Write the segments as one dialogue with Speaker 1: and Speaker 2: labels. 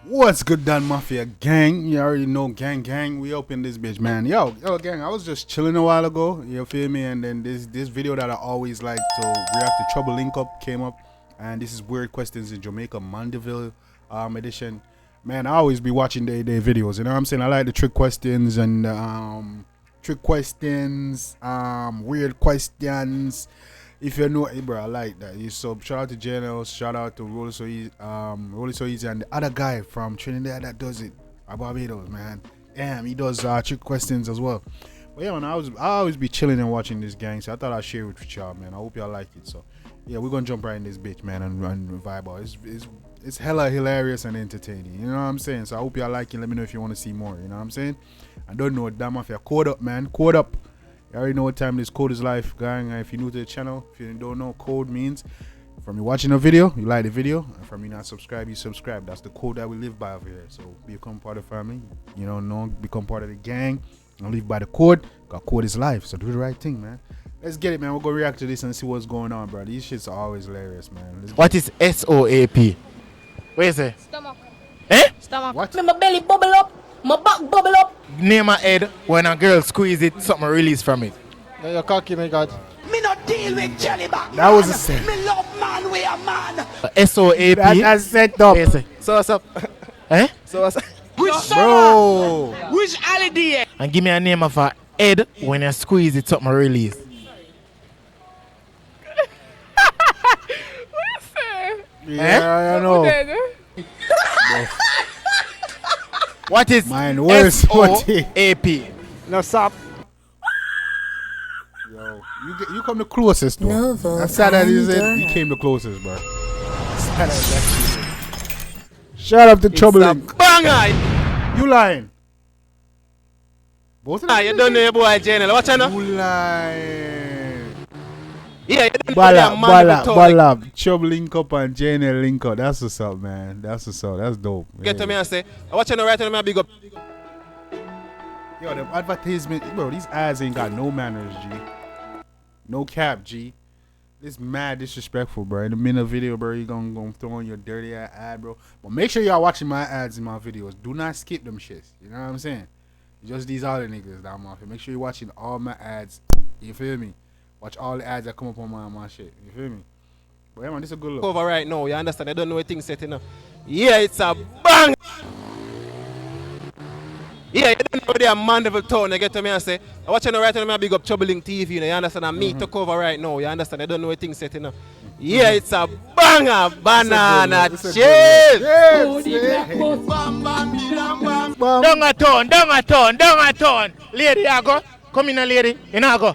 Speaker 1: What's good, Dan Mafia gang? You already know, gang. We up in this bitch, man. Yo, gang. I was just chilling a while ago. You feel me? And then this video that I always like to react to, Trouble Link Up, came up, and this is Weird Questions in Jamaica, MANDEVILLE edition. Man, I always be watching their videos. You know what I'm saying? I like the trick questions and weird questions. If you know it, bro, I like that. So shout out to JNL, shout out to Rolly So Easy, and the other guy from Trinidad that does it, Barbados, man. Damn, he does trick questions as well. But yeah, man, I always be chilling and watching this gang, so I thought I'd share it with y'all, man. I hope y'all like it. So yeah, we're gonna jump right in this bitch, man, and vibe out. It's hella hilarious and entertaining. You know what I'm saying? So I hope y'all like it. Let me know if you want to see more. You know what I'm saying? I don't know, damn if you're code up, man. Code up. You already know what time this code is life, gang. If you're new to the channel, if you don't know, code means from you watching a video, you like the video, and from you not subscribe, you subscribe. That's the code that we live by over here. So become part of the family, become part of the gang, and live by the code. Cause code is life. So do the right thing, man. Let's get it, man. We'll go react to this and see what's going on, bro. These shits are always hilarious, man.
Speaker 2: What is SOAP? Where is it?
Speaker 3: Stomach.
Speaker 2: Eh?
Speaker 3: Stomach.
Speaker 1: What?
Speaker 3: My belly bubble up. My back bubble up.
Speaker 2: Name a head when a girl squeeze it, something release from it.
Speaker 4: Yeah, you're cocky, my God.
Speaker 5: Me not deal with jelly back.
Speaker 1: That was a set.
Speaker 5: Me love man, we a man.
Speaker 2: SOAP.
Speaker 1: That's set up.
Speaker 2: Where is it?
Speaker 4: So what's up?
Speaker 2: Eh?
Speaker 4: So what's up?
Speaker 1: Bro.
Speaker 5: Which holiday?
Speaker 2: And give me a name of a head when you squeeze it, something release.
Speaker 1: Yeah, I know.
Speaker 2: What is
Speaker 1: Mine worse.
Speaker 2: SOAP?
Speaker 4: No, stop.
Speaker 1: Yo, you come the closest, though. That's sad that is it. You came the closest, bro. Sad as that shit. Shut up, the trouble.
Speaker 4: Banger!
Speaker 1: You lying? Both of them?
Speaker 4: You don't know your boy General. Watch out now.
Speaker 1: You lying?
Speaker 4: Yeah, you don't know your man.
Speaker 1: Bala, Trouble Link Up and JNL Link Up. That's what's up, man. That's what's up. That's dope.
Speaker 4: Get to me and say, watch out now, right now, big up.
Speaker 1: Yo, the advertisement, bro, these ads ain't got no manners, G. No cap, G. This mad disrespectful, bro. In the middle of the video, bro, you gonna throw on your dirty ass ad, bro. But make sure y'all watching my ads in my videos. Do not skip them shits. You know what I'm saying? Just these other niggas that I'm off. Make sure you're watching all my ads. You feel me? Watch all the ads that come up on my shit. You feel me? But yeah, man, this is a good look.
Speaker 4: Over right now, you understand? I don't know what things setting up. Yeah, it's a bang. Yeah, you don't know the Mandeville town. You get to me and say, watch out now, right now, big up Trouble Link TV. You understand? And me took over right now. You understand? I don't know what things setting up. Yeah, it's a banger, banana chips.
Speaker 2: Down a town. Lady, I go. Come in, lady. You know, I go.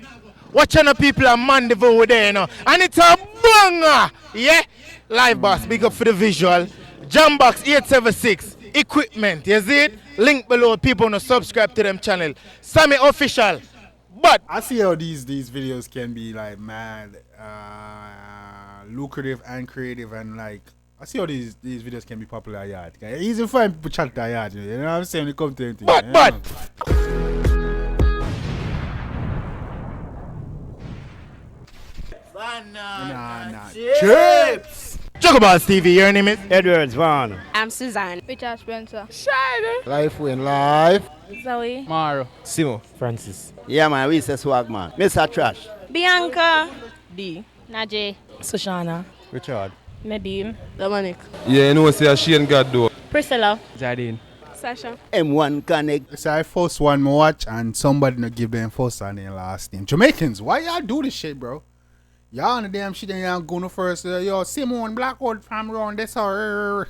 Speaker 2: Watch out, people are Mandeville over there, you know. And it's a banger. Yeah? Live boss, big up for the visual. Jambox 876. Equipment, you see it? Link below. People want to subscribe to them channel. Sammy Official. But
Speaker 1: I see how these videos can be like mad, lucrative and creative, and like I see how these videos can be popular yard. It's easy to find people chat that yard, you know what I'm saying? When it comes to anything.
Speaker 2: But
Speaker 1: Banana chips.
Speaker 2: Juggaballs TV, your name is?
Speaker 4: Edwards, Van.
Speaker 3: I'm Suzanne.
Speaker 6: Richard Spencer.
Speaker 4: Life win life.
Speaker 6: Zoe.
Speaker 4: Maro. Simo.
Speaker 2: Francis.
Speaker 5: Yeah, man, we say swag, man. Mr. Trash.
Speaker 3: Bianca.
Speaker 6: D.
Speaker 3: Najee.
Speaker 6: Sushana.
Speaker 4: Richard.
Speaker 6: Nadim. Dominic.
Speaker 7: Yeah, you know, see a Shane God do.
Speaker 6: Priscilla.
Speaker 4: Jardine.
Speaker 6: Sasha.
Speaker 5: M1 Connect.
Speaker 1: So I first one more watch and somebody not give them first and their last name. Jamaicans, why y'all do this shit, bro? Y'all on the damn shit and y'all going first. Yo, Simone Blackwood from around this or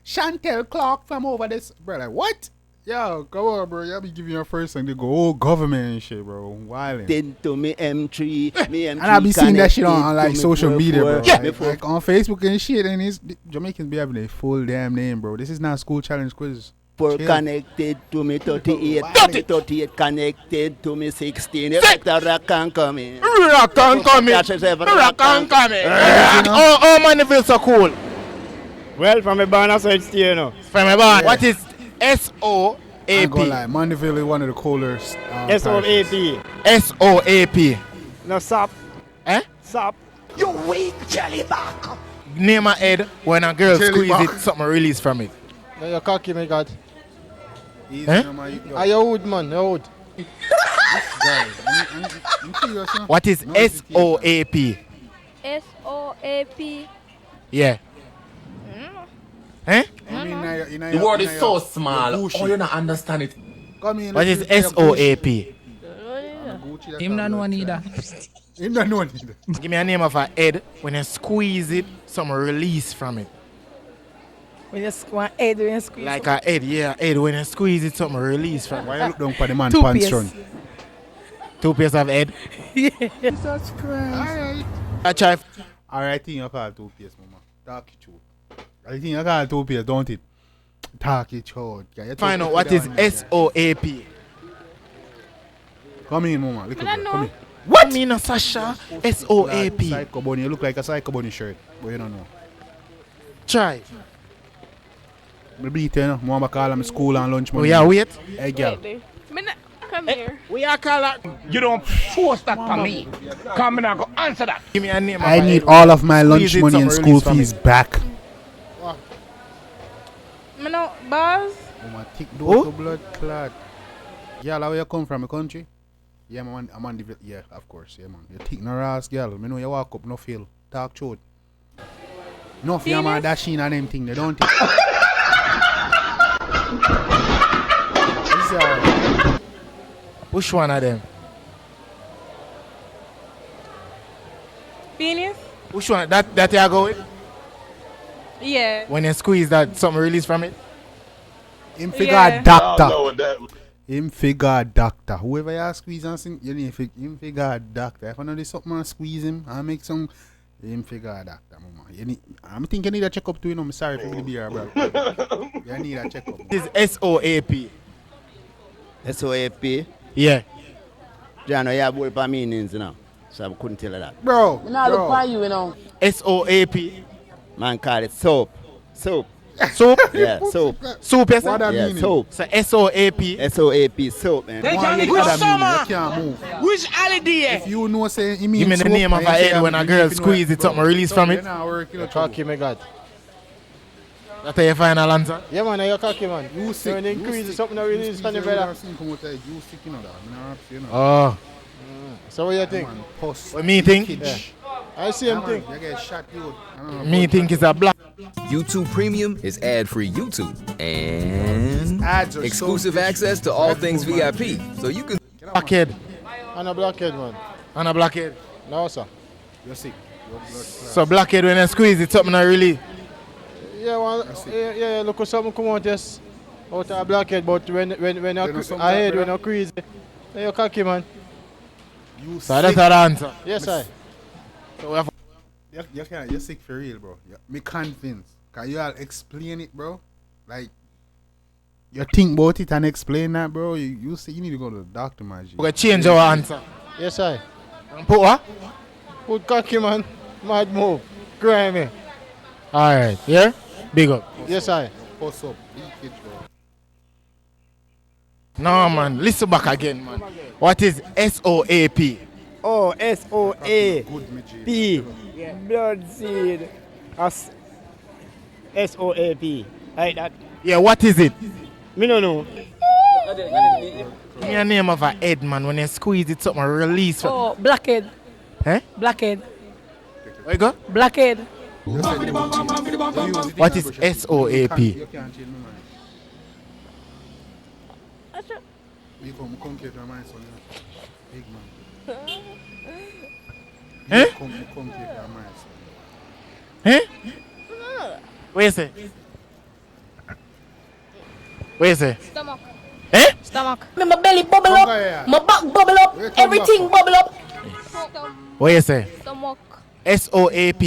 Speaker 1: Chantel Clark from over this. Bro, like what? Yo, come on, bro. Y'all be giving your first and they go, oh, government and shit, bro. Wildin'.
Speaker 5: Then to me M3. Me M3
Speaker 1: And I be seeing that shit on like
Speaker 5: connected
Speaker 1: social
Speaker 5: to me
Speaker 1: media, bro.
Speaker 5: 4-4.
Speaker 1: Like on Facebook and shit. And it's Jamaicans be having a full damn name, bro. This is not school challenge quiz.
Speaker 5: For
Speaker 1: Chill.
Speaker 5: connected to me 38. 38 connected to me 16. The rock can come in.
Speaker 2: Rock can come in.
Speaker 5: Rock
Speaker 2: Rock can come in. Oh, Mandeville so cool.
Speaker 4: Well, from a banner, so it's still, you know.
Speaker 2: From my band.
Speaker 1: Yeah.
Speaker 2: What is SOAP?
Speaker 1: I go like Mandeville is one of the coolest.
Speaker 4: SOAP.
Speaker 2: SOAP.
Speaker 4: No, stop.
Speaker 2: Eh?
Speaker 4: Stop.
Speaker 5: You weak jelly back.
Speaker 2: Name a head when a girl
Speaker 1: Jelly
Speaker 2: squeeze
Speaker 1: back.
Speaker 2: it, something release from it.
Speaker 8: Now you're cocky, my God.
Speaker 1: Easy,
Speaker 2: Eh?
Speaker 1: no, man. Yo,
Speaker 8: Are you wood, man? You wood.
Speaker 1: this guy. I'm serious, no?
Speaker 2: What is
Speaker 1: No hesitation.
Speaker 2: SOAP?
Speaker 6: SOAP.
Speaker 2: Yeah. Eh?
Speaker 1: I mean,
Speaker 9: The word is so small. Oh, you not understand it.
Speaker 1: Come in.
Speaker 2: What is SOAP?
Speaker 10: Him not know neither.
Speaker 1: Him not know neither.
Speaker 2: Give me a name of a head. When you squeeze it, something release from it.
Speaker 3: When you squeeze head, when you squeeze.
Speaker 2: Like a head, yeah, head. When you squeeze it, something release from
Speaker 1: Why
Speaker 2: it.
Speaker 1: you look down for the man
Speaker 3: Toothpaste.
Speaker 1: pants son?
Speaker 2: 2 pairs of head.
Speaker 1: Jesus Christ. Alright.
Speaker 2: I try.
Speaker 1: Alright, thing you call toothpaste, mama. Talk it through. I think you call toothpaste, don't it? Talk it through. Yeah, you
Speaker 2: Find
Speaker 1: talk
Speaker 2: out what
Speaker 1: it
Speaker 2: is
Speaker 1: down there.
Speaker 2: SOAP.
Speaker 1: Come in, mama. Little
Speaker 3: I
Speaker 1: girl.
Speaker 3: know.
Speaker 1: Come in.
Speaker 2: What? I mean, a Sasha. SOAP.
Speaker 1: Psycho bunny. You look like a psycho bunny shirt, but you don't know.
Speaker 2: Try.
Speaker 1: Me beat you, you know. Mama call him school and lunch
Speaker 2: Oh,
Speaker 1: money.
Speaker 2: yeah, wait.
Speaker 1: Hey, girl.
Speaker 3: Come here.
Speaker 2: We are calling.
Speaker 10: You don't force that on me. Come and I go answer that.
Speaker 2: Give me a name.
Speaker 1: I
Speaker 2: of a
Speaker 1: need
Speaker 2: head.
Speaker 1: all of my lunch
Speaker 2: Squeeze it,
Speaker 1: money and
Speaker 2: something
Speaker 1: school
Speaker 2: release from
Speaker 1: fees
Speaker 2: it.
Speaker 1: back.
Speaker 3: Me know, boss.
Speaker 1: Mama, thick
Speaker 2: Who?
Speaker 1: door to blood clot. Girl, where you come from? A country? Yeah, man, I'm on the... Yeah, of course. Yeah, man. You thick no ass, girl. Me know you walk up, no feel. Talk truth. No fear, man. Dashing and them thing. They don't think. This is alright.
Speaker 2: Which one of them?
Speaker 3: Penis?
Speaker 2: Which one? That you go with?
Speaker 3: Yeah.
Speaker 2: When you squeeze that, something release from it?
Speaker 1: Him figure
Speaker 3: Yeah.
Speaker 1: doctor. Him figure doctor. Whoever you squeeze and sing, you need him figure doctor. If I know there's something and squeeze him and make some, him figure doctor, mama. You need, I'm thinking you need a checkup too, you know. I'm sorry for the beer, bro. You need a checkup.
Speaker 2: This is SOAP.
Speaker 5: SOAP.
Speaker 2: Yeah.
Speaker 5: John, you have more meanings now. So I couldn't tell you that.
Speaker 1: Bro,
Speaker 6: You, you know.
Speaker 2: SOAP.
Speaker 5: Man call it soap. Soap.
Speaker 2: Soap?
Speaker 5: Yeah, soap.
Speaker 2: Soup, yes?
Speaker 1: What that
Speaker 5: Yeah,
Speaker 1: meaning?
Speaker 5: soap.
Speaker 2: So SOAP.
Speaker 5: SOAP, soap, man.
Speaker 1: One you other meaning, you can't move.
Speaker 10: Which holiday?
Speaker 1: If you know, say, he mean
Speaker 2: Give me the
Speaker 1: soap,
Speaker 2: name of
Speaker 1: and
Speaker 2: a
Speaker 1: you say,
Speaker 2: head when a
Speaker 1: I'm
Speaker 2: girl
Speaker 1: beefing
Speaker 2: squeeze
Speaker 1: with-
Speaker 2: it, something
Speaker 1: bro,
Speaker 2: release from
Speaker 1: you
Speaker 2: it.
Speaker 1: not work, you know,
Speaker 8: Cocky, my God.
Speaker 2: That's your final answer.
Speaker 8: Yeah, man, you're cocky, man.
Speaker 1: You sick.
Speaker 8: When you increase
Speaker 1: sick.
Speaker 8: something that release from the
Speaker 1: You
Speaker 8: brother.
Speaker 1: sick, come out like, you sick, you know that. I mean, I have to, you know.
Speaker 2: Oh.
Speaker 8: So what you think?
Speaker 1: Man, pus,
Speaker 2: What me think?
Speaker 1: leakage.
Speaker 8: I see him
Speaker 1: Man,
Speaker 8: think.
Speaker 1: you get shot, you. I don't know,
Speaker 2: Me think it's a black.
Speaker 11: YouTube Premium is ad-free YouTube and
Speaker 1: Ads are so
Speaker 11: exclusive access to all things VIP. So you can
Speaker 2: Blackhead.
Speaker 8: And a blackhead, man.
Speaker 2: And a blackhead.
Speaker 8: No, sir.
Speaker 1: You're sick. Your blood clot.
Speaker 2: So blackhead when you squeeze it, something not really.
Speaker 8: Yeah, well, yeah, look at something come out, yes. Out of a blackhead, but when
Speaker 1: You know
Speaker 8: a
Speaker 1: something,
Speaker 8: head,
Speaker 1: brother?
Speaker 8: when a crazy, then you're cocky, man.
Speaker 1: You
Speaker 2: So
Speaker 1: sick.
Speaker 2: that's the answer.
Speaker 8: Yes, I.
Speaker 2: So we have
Speaker 1: You're sick for real, bro. Me convinced. Can you all explain it, bro? Like, you think about it and explain that, bro? You say you need to go to the doctor, my G.
Speaker 2: we gotta change our answer.
Speaker 8: Yes, I.
Speaker 2: And put what?
Speaker 8: Put cocky, man. Mad move. Grimy.
Speaker 2: Alright, yeah? Big up.
Speaker 8: Yes, I.
Speaker 1: Pus up, leakage, bro.
Speaker 2: No man, listen back again, man. What is SOAP?
Speaker 5: Oh, SOAP.
Speaker 1: Good, me G.
Speaker 5: Blood seed. SOAP. Like that.
Speaker 2: Yeah, what is it?
Speaker 5: Me no know.
Speaker 2: Give me a name of a head, man. When you squeeze it, something release.
Speaker 3: Oh, blackhead.
Speaker 2: Eh?
Speaker 3: Blackhead.
Speaker 2: Where you go?
Speaker 3: Blackhead.
Speaker 1: You said you use it.
Speaker 2: What is SOAP?
Speaker 1: You can't change my mind. You come get your mind, son. Big man.
Speaker 2: Eh?
Speaker 1: Come get your mind, son.
Speaker 2: Eh? Where you say? Where you say?
Speaker 6: Stomach.
Speaker 2: Eh?
Speaker 6: Stomach.
Speaker 3: My belly bubble
Speaker 1: Come
Speaker 3: up.
Speaker 1: here.
Speaker 3: My back bubble up.
Speaker 1: Where come
Speaker 3: Everything
Speaker 1: back
Speaker 3: bubble up.
Speaker 2: Where you say?
Speaker 6: Stomach.
Speaker 2: SOAP?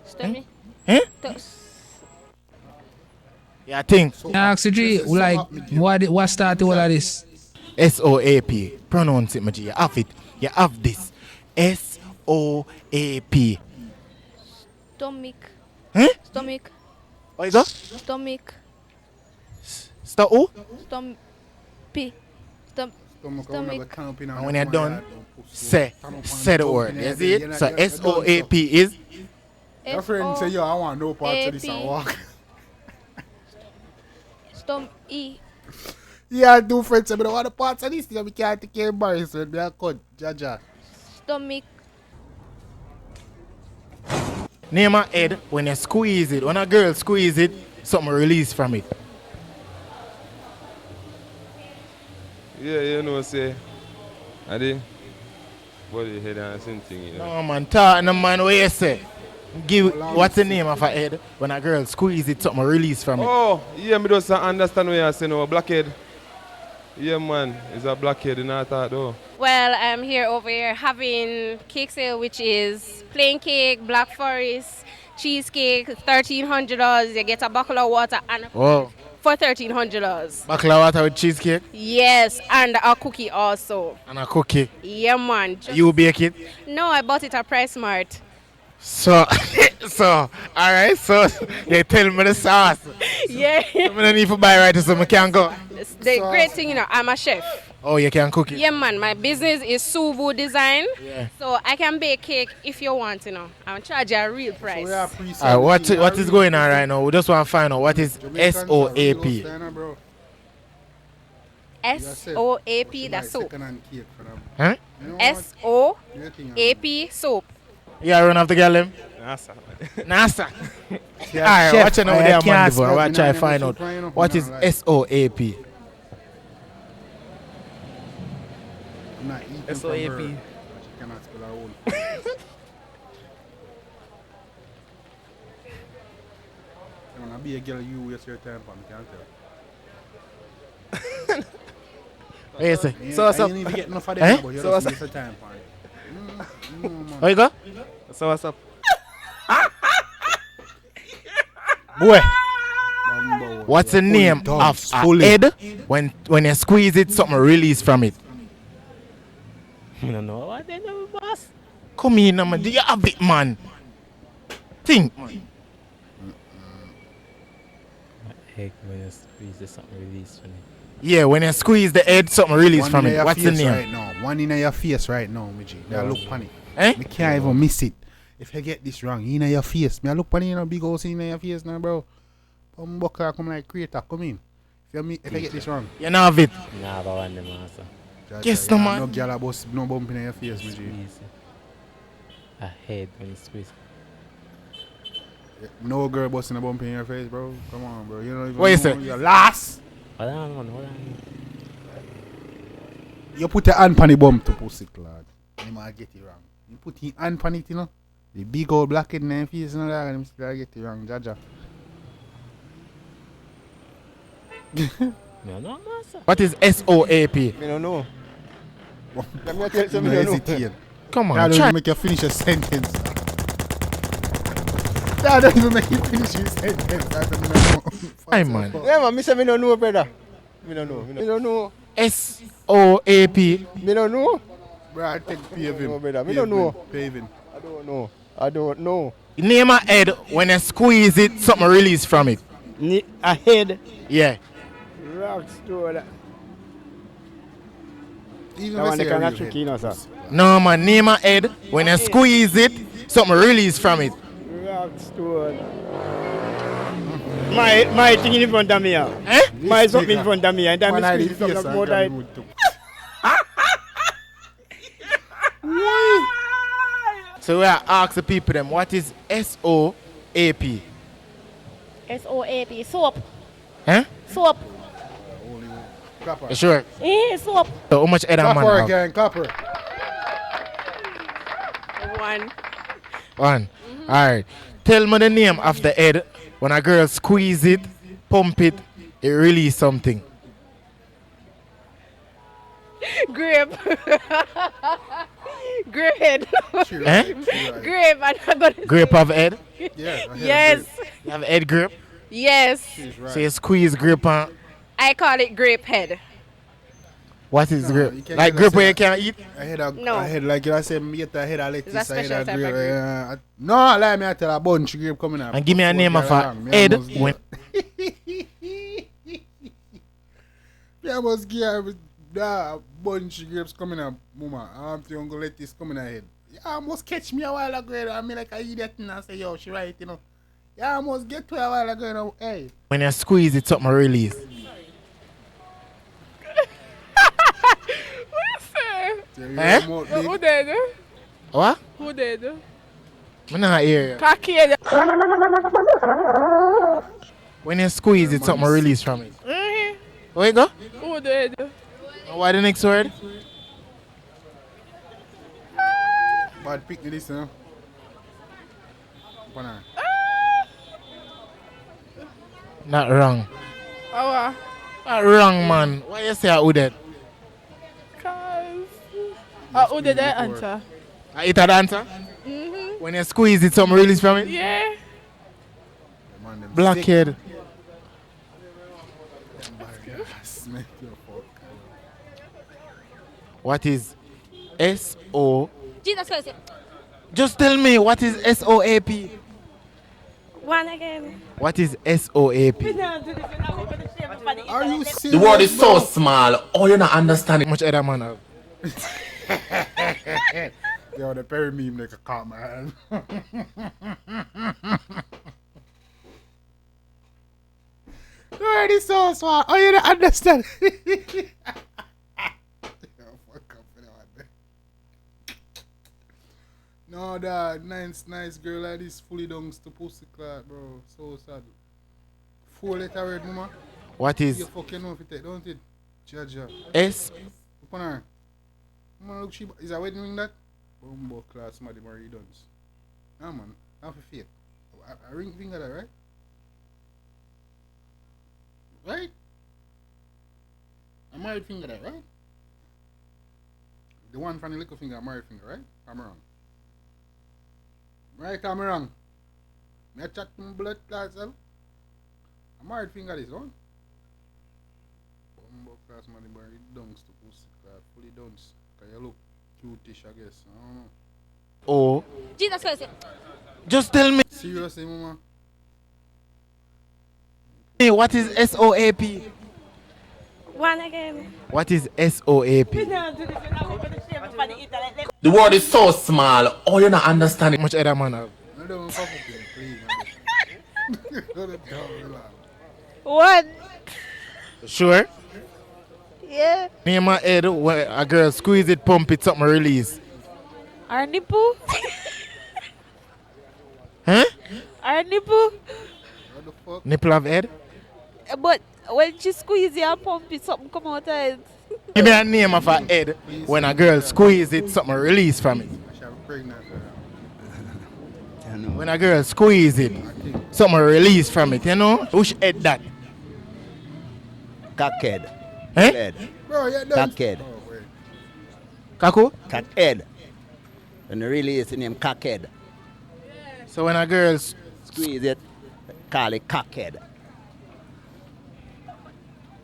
Speaker 6: Stomach.
Speaker 2: Eh? Yeah, I think.
Speaker 10: Ask G, like, what started all of this?
Speaker 2: SOAP. Pronounce it, my G. You have it. You have this. SOAP.
Speaker 6: Stomach.
Speaker 2: Eh?
Speaker 6: Stomach.
Speaker 2: What you go?
Speaker 6: Stomach.
Speaker 2: Stop who?
Speaker 6: Stomach. P. Stomach. Stomach.
Speaker 2: And when you're done, say the word. You see it? So SOAP is
Speaker 1: Your friend say, yo, I want no parts of this and walk.
Speaker 6: Stomach. E.
Speaker 1: Yeah, two friends say, I don't want the parts of this. We can't take care of Barry, so they are cut. Jaja.
Speaker 6: Stomach.
Speaker 2: name a head when you squeeze it. When a girl squeeze it, something release from it.
Speaker 7: Yeah, you know, say, I did. Body head and something, you know.
Speaker 2: No man, talk no man, what you say? Give what's the name of a head when a girl squeeze it, something release from it.
Speaker 7: Oh, yeah, me just understand what you're saying, no, blackhead. Yeah, man, it's a blackhead in that thought, though.
Speaker 12: Well, I'm here over here having cake sale, which is plain cake, black forest, cheesecake, $1,300. You get a bottle of water and
Speaker 2: Whoa.
Speaker 12: for $1,300.
Speaker 2: Bottle of water with cheesecake?
Speaker 12: Yes, and a cookie also.
Speaker 2: And a cookie?
Speaker 12: Yeah, man.
Speaker 2: You bake it?
Speaker 12: No, I bought it at Price Smart.
Speaker 2: So, alright, so you tell me the sauce.
Speaker 12: Yeah.
Speaker 2: I don't need to buy right so I can go.
Speaker 12: The great thing, you know, I'm a chef.
Speaker 2: Oh, you can cook it?
Speaker 12: Yeah, man. My business is Subu Design.
Speaker 2: Yeah.
Speaker 12: So I can bake cake if you want, you know. I'll charge you a real price.
Speaker 2: Alright, what is going on right now? We just want to find out what is SOAP.
Speaker 12: SOAP, that's soap.
Speaker 2: Huh?
Speaker 12: SOAP, soap.
Speaker 2: Yeah, run off the girl them?
Speaker 4: NASA.
Speaker 2: NASA. Alright, watching over there, Mandeville. I want to try to find out what is SOAP.
Speaker 4: SOAP.
Speaker 1: Be a girl you waste your time on, can't tell.
Speaker 2: What you say?
Speaker 1: So what's up? You get enough of them, but you don't waste your time on.
Speaker 2: How you go?
Speaker 4: So what's up?
Speaker 2: Boy. What's the name of a head when you squeeze it, something release from it?
Speaker 4: I don't know what they know, boss.
Speaker 2: Come in, man. Do you have it, man? Think, man.
Speaker 4: Heck, when you squeeze it, something release from it.
Speaker 2: Yeah, when you squeeze the head, something release from it. What's the name?
Speaker 1: Right now. One in your face right now, Miji. I look funny.
Speaker 2: Eh?
Speaker 1: Me can't even miss it. If you get this wrong, in your face. Me I look funny, you know, big house in your face now, bro. Bumbucker come like creator, come in. If I get this wrong.
Speaker 2: You know have it.
Speaker 4: Nah, but one them answer.
Speaker 2: Yes, no man.
Speaker 1: No girl about no bump in your face, Miji.
Speaker 4: I hate when you squeeze.
Speaker 1: No girl busting a bump in your face, bro. Come on, bro. You know even
Speaker 2: what you say?
Speaker 1: You're last.
Speaker 4: Hold on.
Speaker 1: You put your hand on the bump to pussy, lad. You might get it wrong. You put your hand on it, you know. The big old blackhead in your face, you know that, and you still get it wrong, Jaja.
Speaker 4: No, master.
Speaker 2: What is SOAP?
Speaker 4: Me don't know. Let me tell you something.
Speaker 1: Hesitate.
Speaker 2: Come on,
Speaker 1: That don't
Speaker 2: try.
Speaker 1: even make you finish a sentence. That don't even make you finish your sentence. That's
Speaker 2: Hey, man.
Speaker 4: Yeah, man, me say me don't know, brother. Me don't know.
Speaker 2: SOAP.
Speaker 4: Me don't know.
Speaker 1: Bro, I take paving.
Speaker 4: No, brother. Me don't know.
Speaker 1: Paving.
Speaker 4: I don't know.
Speaker 2: Name a head when you squeeze it, something release from it.
Speaker 4: A head.
Speaker 2: Yeah.
Speaker 4: Rock store.
Speaker 1: Even
Speaker 4: That one they
Speaker 1: say a
Speaker 4: cannot
Speaker 1: real
Speaker 4: trick
Speaker 1: head.
Speaker 4: you, know, sir.
Speaker 2: No man, name a head when you squeeze it, something release from it.
Speaker 4: Rock store. My thing in front of me.
Speaker 2: Eh?
Speaker 4: My something in front of me. And then
Speaker 1: Man, I
Speaker 4: me
Speaker 1: did
Speaker 4: squeeze
Speaker 1: face
Speaker 4: something
Speaker 1: and
Speaker 4: more
Speaker 1: girl
Speaker 4: tight.
Speaker 1: would too.
Speaker 2: So we are ask the people them what is SOAP?
Speaker 3: SOAP, soap.
Speaker 2: Huh?
Speaker 3: Soap.
Speaker 1: Clapper.
Speaker 2: You sure?
Speaker 3: Eh, soap.
Speaker 2: So how much head a man
Speaker 1: Clapper
Speaker 2: have?
Speaker 1: again, clapper.
Speaker 12: One.
Speaker 2: Alright. Tell me the name of the head when a girl squeeze it, pump it, it release something.
Speaker 12: Grape. Grape head.
Speaker 2: Eh?
Speaker 12: Grape. I'm not gonna
Speaker 2: Grape of head?
Speaker 1: Yeah. I heard
Speaker 12: Yes.
Speaker 2: You have head grape?
Speaker 12: Yes.
Speaker 1: She's right.
Speaker 2: So you squeeze grape on.
Speaker 12: I call it grape head.
Speaker 2: What is
Speaker 1: No, you
Speaker 2: grape?
Speaker 1: can't
Speaker 2: Like
Speaker 1: get
Speaker 2: grape
Speaker 1: that
Speaker 2: where you
Speaker 1: same-
Speaker 2: can't eat?
Speaker 12: No.
Speaker 1: I had like you say, me get a head of lettuce,
Speaker 12: Is that
Speaker 1: I had
Speaker 12: special
Speaker 1: a
Speaker 12: type
Speaker 1: grape.
Speaker 12: of grape?
Speaker 1: No, like me, I tell a bunch of grape coming up.
Speaker 2: And give me a name of a head when
Speaker 1: I must give that bunch of grapes coming up, mama. I'm going to let this come in ahead. Yeah, almost catch me a while ago. I mean, like an idiot and I say, yo, she right, you know. Yeah, almost get to her a while ago, you know. Hey.
Speaker 2: When you squeeze it, something release. Eh?
Speaker 3: Who did?
Speaker 2: What?
Speaker 3: Who did?
Speaker 2: I'm not hear you.
Speaker 3: Cockhead.
Speaker 2: When you squeeze it, something release from it.
Speaker 3: Mm-hmm.
Speaker 2: Where you go?
Speaker 3: Who did?
Speaker 2: Why the next word?
Speaker 1: Bad pick this, you know. Banana.
Speaker 2: Not wrong.
Speaker 3: Oh,
Speaker 2: Not wrong, man. Why you say I would it?
Speaker 3: cause who did that answer?
Speaker 2: I eat that answer?
Speaker 3: Mm-hmm.
Speaker 2: When you squeeze it, something release from it?
Speaker 3: Yeah.
Speaker 2: Blackhead. What is S-O?
Speaker 6: Jesus Christ.
Speaker 2: Just tell me, what is S-O-A-P?
Speaker 6: One again.
Speaker 2: What is S-O-A-P?
Speaker 1: Are you serious?
Speaker 9: The world is so small. Oh, you're not understanding.
Speaker 2: Much other man have.
Speaker 1: Yo, the Perry meme like a car, man. Already so smart. Oh, you don't understand. Yo, fuck up for that. No, that nice girl like this fully dunks to pussy clot, bro. So sad. 4-letter word, mama.
Speaker 2: What is
Speaker 1: You fucking know if it take, don't it? Jaja.
Speaker 2: S?
Speaker 1: Upon her. Mama, look, she is a wedding ring that? Bumbo class, somebody married dance. Nah, man. Half a fake. A ring finger that, right? Right? A married finger that, right? The one from the little finger, a married finger, right? I'm wrong. Right, I'm wrong. Me a chat to my blood class, a married finger this one. Bumbo class, somebody married dunks to pussy class, fully dunks. Cause you look cutish, I guess. I don't know.
Speaker 2: O?
Speaker 6: Jesus Christ.
Speaker 2: Just tell me.
Speaker 1: Seriously, mama?
Speaker 2: Hey, what is S-O-A-P?
Speaker 6: One again.
Speaker 2: What is S-O-A-P?
Speaker 9: The world is so small. Oh, you're not understanding.
Speaker 2: Much other man have.
Speaker 1: I don't fuck with you, please, man.
Speaker 6: One.
Speaker 2: Sure?
Speaker 6: Yeah.
Speaker 2: Name my head where a girl squeeze it, pump it, something release.
Speaker 6: Our nipple.
Speaker 2: Huh?
Speaker 6: Our nipple.
Speaker 2: Nipple of head?
Speaker 6: But when she squeeze it and pump it, something come out of it.
Speaker 2: Give me a name of a head when a girl squeeze it, something release from it. When a girl squeeze it, something release from it, you know? Which head that?
Speaker 5: Cockhead.
Speaker 2: Eh?
Speaker 5: Head.
Speaker 1: Bro, you don't.
Speaker 5: Cockhead.
Speaker 2: Kaku?
Speaker 5: Cockhead. When you release the name cockhead.
Speaker 2: So when a girl
Speaker 5: squeeze it, call it cockhead.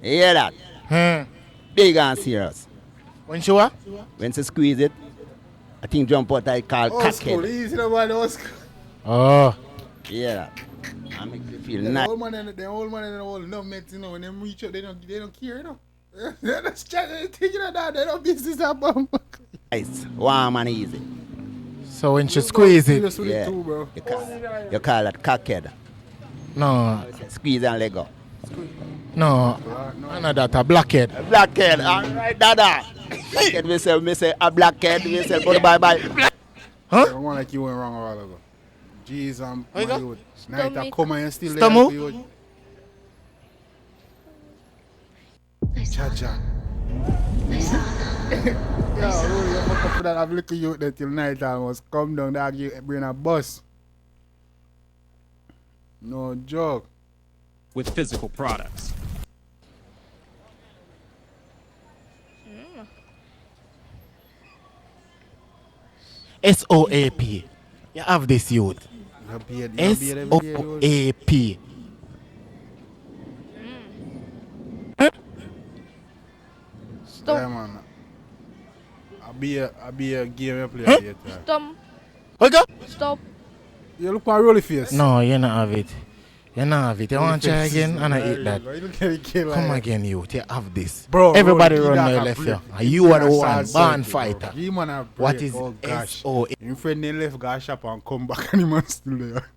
Speaker 5: You hear that? Big and serious.
Speaker 2: When she what?
Speaker 5: When she squeeze it, I think jump out I call
Speaker 1: Old school,
Speaker 5: cockhead.
Speaker 1: easy no man, old school.
Speaker 2: Oh.
Speaker 5: Yeah. I make you feel
Speaker 1: The
Speaker 5: nice.
Speaker 1: old man and the old numbers, you know, when they reach out, they don't care, you know. They just chat and think, you know, that they don't business about.
Speaker 5: Nice, warm and easy.
Speaker 2: So when she squeeze it,
Speaker 5: Yeah. You call it cockhead.
Speaker 2: no,
Speaker 5: Squeeze and let go.
Speaker 2: no, none that, a blackhead.
Speaker 5: Blackhead, alright, dada. Blackhead, we say a blackhead, we say bye.
Speaker 2: Huh?
Speaker 1: I don't want like you went wrong a while ago. Jeez, my youth. Night I come and still there
Speaker 2: Stomach?
Speaker 1: for you. Cha-cha. Yo, Rory, you fuck up for that. I've looked at you there till night almost. Come down there, you bring a bus. No joke.
Speaker 13: With physical products.
Speaker 2: S-O-A-P. You have this youth. S-O-A-P.
Speaker 1: Yeah, man. I'll be a game you play later.
Speaker 6: Stop.
Speaker 2: Okay.
Speaker 6: Stop.
Speaker 1: You look my rolly face.
Speaker 2: No, you not have it. You know have it. You want to try again? And I eat that. Come again, you. You have this.
Speaker 1: Bro,
Speaker 2: everybody
Speaker 1: bro,
Speaker 2: run my left here. And you are the one born fighter. What is SO?
Speaker 1: Your friend they left go shop and come back and he man still there.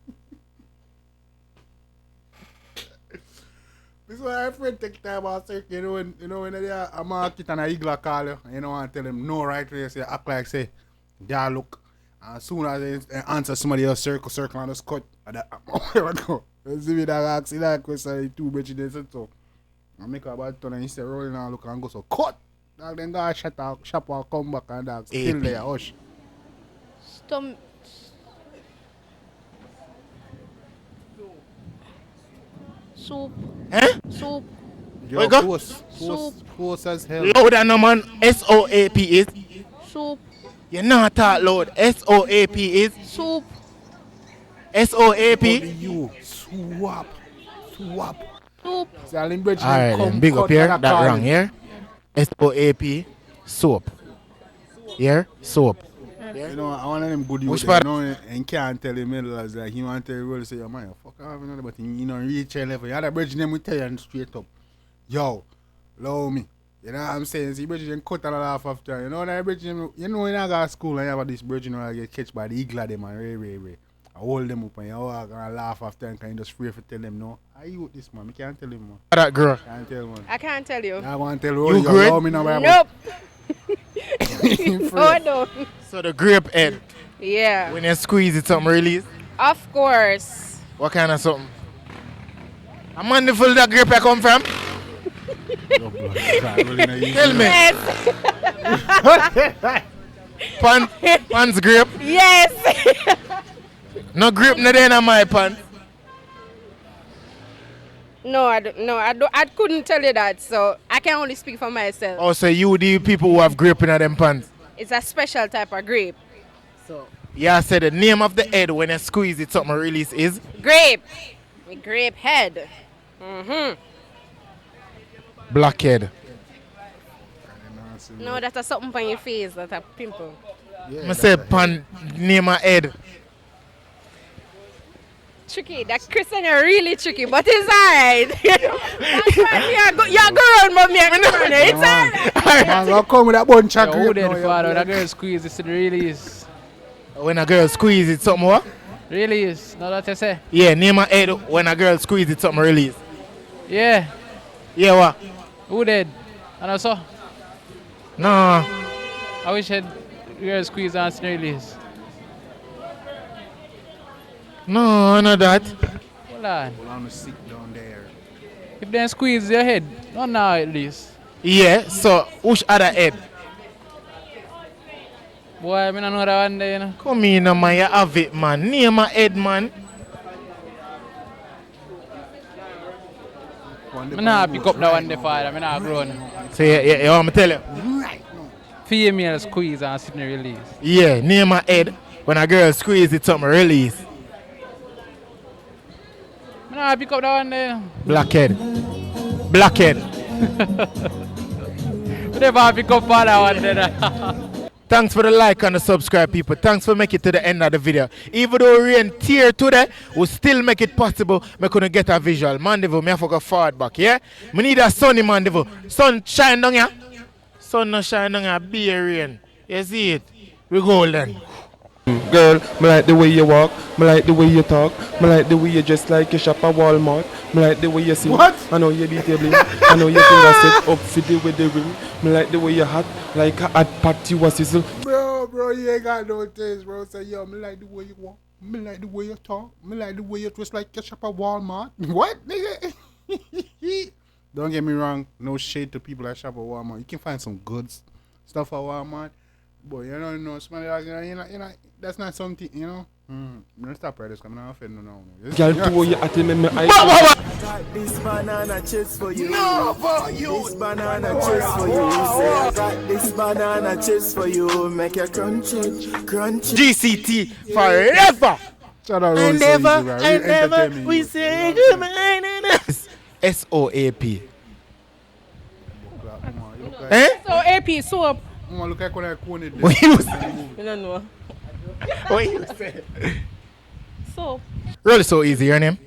Speaker 1: This is why my friend take time out circle. You know when they are a market and a eagle call you, you don't want to tell them no right way. Say act like say, yeah look. As soon as they answer somebody else circle and just cut. And that go. You see me that ask that question two bitches they said so. I make about turn and he say rolling and look and go so cut. Dog then go shut out shop and come back and dog still there hush.
Speaker 3: Stop. Soup.
Speaker 2: Eh?
Speaker 3: Soup.
Speaker 2: Where go?
Speaker 1: Close as hell.
Speaker 2: Louder no man. SOAP is.
Speaker 3: Soup.
Speaker 2: You not talk loud. SOAP is.
Speaker 3: Soup.
Speaker 2: SOAP.
Speaker 1: You swap.
Speaker 3: Soup.
Speaker 1: Alright
Speaker 2: then, big up here. That wrong here. SOAP. Soap. Here. Soap.
Speaker 1: You know, I want them good
Speaker 2: Which
Speaker 1: youth.
Speaker 2: part?
Speaker 1: You know, and can't tell him middle like he want to tell you really say, yo man, fuck off, you know, but you know, reach a level. You had a bridge them with tell you and straight up. Yo, love me. You know what I'm saying? See, bridge them cut and laugh after. You know that bridge them, you know when I go to school and you have this bridge, you know, I get catch by the eagle them and ray. I hold them up and you walk and laugh after and can just free for tell them no. I you this man, I can't tell him man.
Speaker 2: That girl.
Speaker 1: Can't tell man.
Speaker 12: I can't tell you.
Speaker 1: I want to tell you,
Speaker 2: You great?
Speaker 1: love me now.
Speaker 12: Nope. Oh no.
Speaker 2: So the grape head.
Speaker 12: Yeah.
Speaker 2: When you squeeze it, something release.
Speaker 12: Of course.
Speaker 2: What kind of something? A MANDEVILLE that grape I come from? Tell me.
Speaker 12: Yes.
Speaker 2: Pants grape?
Speaker 12: Yes.
Speaker 2: No grape no there in my pants.
Speaker 12: No, I couldn't tell you that, so I can only speak for myself.
Speaker 2: Oh, so you the people who have grape in them pants?
Speaker 12: It's a special type of grape. So
Speaker 2: Yeah, I said the name of the head when you squeeze it, something release is?
Speaker 12: grape. The grape head. Mm-hmm.
Speaker 2: Blackhead.
Speaker 12: No, that's a something on your face, that's a pimple.
Speaker 2: I said pan name a head.
Speaker 12: Tricky. That Christian are really tricky, but it's alright. You're grown, but me a grown. It's alright.
Speaker 1: I'll come with that bunch of
Speaker 8: Who
Speaker 1: grape
Speaker 8: did
Speaker 1: now,
Speaker 8: father?
Speaker 1: yeah.
Speaker 8: That girl squeeze it really is.
Speaker 2: When a girl squeeze it, something what?
Speaker 8: Really is. Now that I say.
Speaker 2: Yeah, name a head when a girl squeeze it, something release.
Speaker 8: Yeah.
Speaker 2: Yeah, what?
Speaker 8: Who did? And also.
Speaker 2: No.
Speaker 8: I wish I girl squeeze and release.
Speaker 2: No, not that.
Speaker 8: Hold on.
Speaker 1: Hold on to sit down there.
Speaker 8: If they squeeze your head, not now at least.
Speaker 2: Yeah, so which other head?
Speaker 8: Boy, I don't know that one there, you know.
Speaker 2: Come in, man, you have it, man. Name a head, man.
Speaker 8: I'm not pick up that one there, father. I'm not grown.
Speaker 2: So you want me to tell you?
Speaker 8: Female squeeze and sitting release.
Speaker 2: Yeah, name a head when a girl squeeze it, something release.
Speaker 8: I'm not pick up that one there.
Speaker 2: Blackhead. Blackhead.
Speaker 8: Never pick up for that one there.
Speaker 2: Thanks for the like and the subscribe, people. Thanks for making it to the end of the video. Even though rain tear today, we still make it possible. Me couldn't get a visual. MANDEVILLE, me have to go forward back, yeah? Me need a sunny MANDEVILLE. Sun shine down here. Sun no shine down here. Be a rain. You see it? We golden.
Speaker 7: Girl, me like the way you walk, me like the way you talk, me like the way you dress like you shop at Walmart, me like the way you sing.
Speaker 1: What?
Speaker 7: I know you detailing, I know you finger set up for with the ring. Me like the way you hot, like a hot pot you a sizzle.
Speaker 1: Bro, you ain't got no taste, bro. Say, yo, me like the way you walk, me like the way you talk, me like the way you dress like you shop at Walmart. What, nigga? Don't get me wrong, no shade to people that shop at Walmart. You can find some goods stuff at Walmart. But you don't know, somebody like, you know, that's not something, you know. I'm gonna stop right this coming out of no.
Speaker 7: Girl, to you at me eyes.
Speaker 14: Got this banana chips for you. No, for you. This banana chips for you. Say I got this banana chips for you. Make you crunchy.
Speaker 2: GCT forever.
Speaker 1: Shout out
Speaker 2: And never, we say goodbye. SOAP. Eh?
Speaker 3: So AP soap.
Speaker 1: Look like when I cornered this.
Speaker 2: What you say?
Speaker 3: You don't know.
Speaker 2: What you say?
Speaker 3: So.
Speaker 2: Really so easy, your name?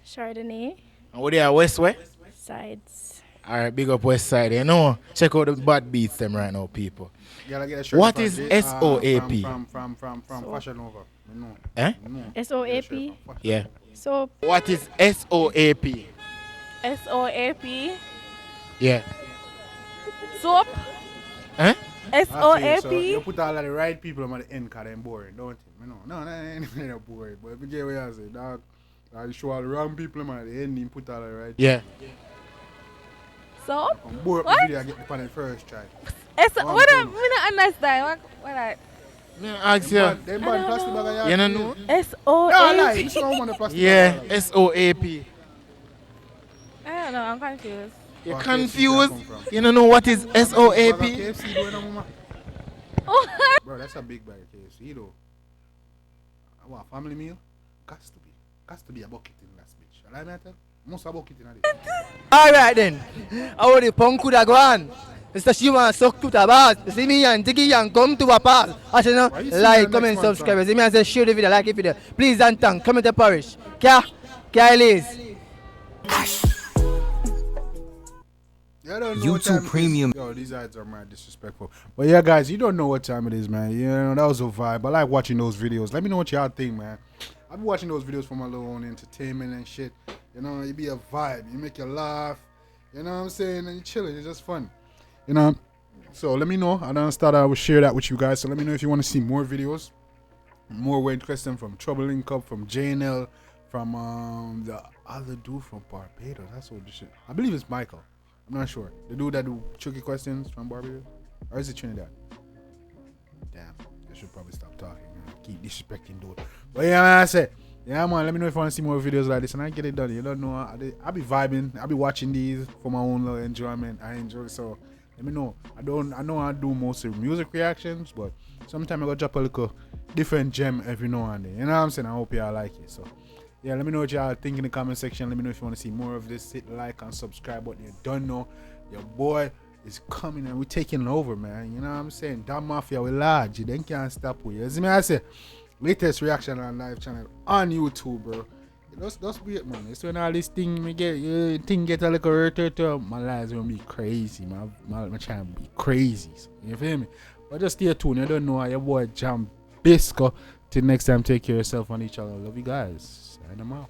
Speaker 3: Chardonnay.
Speaker 2: And what they are West Way?
Speaker 3: Sides.
Speaker 2: Alright, big up West Side. You know, check out the bad beats them right now, people.
Speaker 1: Gotta get a shirt
Speaker 2: What
Speaker 1: from
Speaker 2: is
Speaker 1: J-
Speaker 2: SOAP?
Speaker 1: From Fashion Nova. You know.
Speaker 2: Eh?
Speaker 1: You know.
Speaker 3: SOAP.
Speaker 2: Yeah.
Speaker 3: Soap.
Speaker 2: What is SOAP?
Speaker 3: SOAP.
Speaker 2: Yeah.
Speaker 3: Soap.
Speaker 2: Eh?
Speaker 1: Okay, so you put all of the right people on the end because they're boring, don't you? No, ain't boring. But if you get what I say, dog, you show all the wrong people at the end and put all of the right
Speaker 2: Yeah.
Speaker 3: Soap.
Speaker 1: Board
Speaker 3: What?
Speaker 1: the video, I get the pan in first try.
Speaker 3: What I don't understand. What I?
Speaker 2: Ask you.
Speaker 1: They ban plastic bag.
Speaker 2: You don't know?
Speaker 3: SOAP.
Speaker 1: No, like, you saw one of plastic
Speaker 2: Yeah,
Speaker 1: bag.
Speaker 2: SOAP.
Speaker 3: I don't know. I'm confused.
Speaker 2: You're confused? You don't know what is SOAP?
Speaker 1: KFC going on, mama. Bro, that's a big bag of KFC, though. What, family meal? Got to be a bucket in that bitch. Alright, man? Most a bucket in that.
Speaker 15: Alright then. How the punk could have gone? Mr. She want to suck to the bars. You see me and Diggy and come to a pass. I say no, like, comment, subscribe. See me and say share the video, like the video. Please and thank. Come to the parish. Liz.
Speaker 11: YouTube Premium.
Speaker 1: Yo, these ads are mad disrespectful. But yeah, guys, you don't know what time it is, man. You know, that was a vibe. I like watching those videos. Let me know what y'all think, man. I've been watching those videos for my little own entertainment and shit. You know, it be a vibe. You make you laugh. You know what I'm saying? And you chilling. It's just fun. You know? So let me know. I will share that with you guys. So let me know if you want to see more videos. More way question from Trouble Link Up, from JNL, from the other dude from Barbados. That's what this shit. I believe it's Michael. I'm not sure. The dude that do tricky questions from Barbados? Or is it Trinidad? Damn. I should probably stop talking. Keep disrespecting dude. But yeah, man, I said, yeah, man, let me know if you want to see more videos like this and I get it done. You don't know. I be vibing. I be watching these for my own little enjoyment. I enjoy it. So let me know. I know I do mostly music reactions, but sometimes I go drop a little different gem every now and then. You know what I'm saying? I hope y'all like it. So yeah, let me know what y'all think in the comment section. Let me know if you want to see more of this. Hit like and subscribe button. You don't know. Your boy is coming and we're taking over, man. You know what I'm saying? That mafia will large. You then can't stop with you. You see me? I say, latest reaction on live channel on YouTube, bro. That's weird, man. It's when all this thing get a little hurt. My lives gonna be crazy. My channel be crazy. You feel me? But just stay tuned. You don't know how your boy Jambisco. Till next time, take care of yourself and each other. Love you guys. Sign them out.